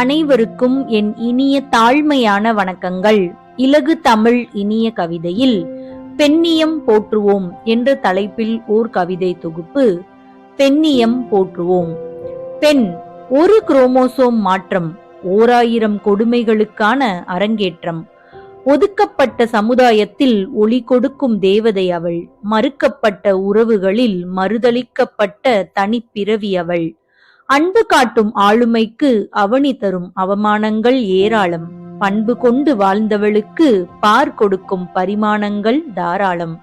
அனைவருக்கும் என் இனிய தாழ்மையான வணக்கங்கள். இலகு தமிழ் இனிய கவிதையில் பெண்ணியம் போற்றுவோம் என்ற தலைப்பில் ஓர் கவிதை தொகுப்பு. பெண்ணியம் போற்றுவோம். பெண் ஒரு குரோமோசோம் மாற்றம், 1000 கொடுமைகளுக்கான அரங்கேற்றம். ஒதுக்கப்பட்ட சமுதாயத்தில் ஒளி கொடுக்கும் தேவதை அவள். மறுக்கப்பட்ட உறவுகளில் மறுதலிக்கப்பட்ட தனிப்பிறவி அவள். அன்பு காட்டும் ஆளுமைக்கு அவனி தரும் அவமானங்கள் ஏராளம். பண்பு கொண்டு வாழ்ந்தவளுக்கு பார் கொடுக்கும் பரிமாணங்கள் தாராளம்.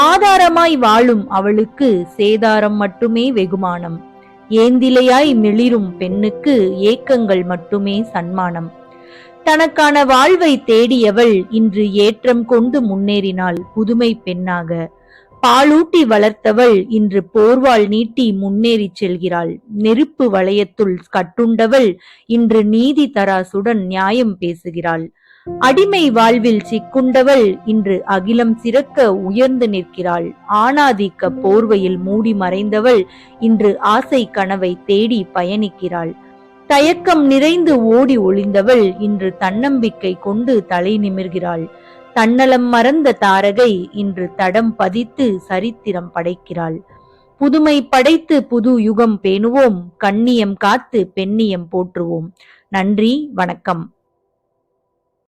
ஆதாரமாய் வாழும் அவளுக்கு சேதாரம் மட்டுமே வெகுமானம். ஏந்திலையாய் மிளிரும் பெண்ணுக்கு ஏக்கங்கள் மட்டுமே சன்மானம். தனக்கான வாழ்வை தேடியவள் இன்று ஏற்றம் கொண்டு முன்னேறினாள் புதுமை பெண்ணாக. பாலூட்டி வளர்த்தவள் இன்று போர்வாள் நீட்டி முன்னேறி செல்கிறாள். நெருப்பு வளையத்துள் கட்டுண்டவள் இன்று நீதி தராசுடன் நியாயம் பேசுகிறாள். அடிமை வாழ்வில் சிக்குண்டவள் இன்று அகிலம் சிறக்க உயர்ந்து நிற்கிறாள். ஆணாதிக்க போர்வையில் மூடி மறைந்தவள் இன்று ஆசை கனவை தேடி பயணிக்கிறாள். தயக்கம் நிறைந்து ஓடி ஒளிந்தவள் இன்று தன்னம்பிக்கை கொண்டு தலை நிமிர்கிறாள். தன்னலம் மறந்த தாரகை இன்று தடம் பதித்து சரித்திரம் படைக்கிறாள். புதுமை படைத்து புது யுகம் பேணுவோம். கண்ணியம் காத்து பெண்ணியம் போற்றுவோம். நன்றி, வணக்கம்.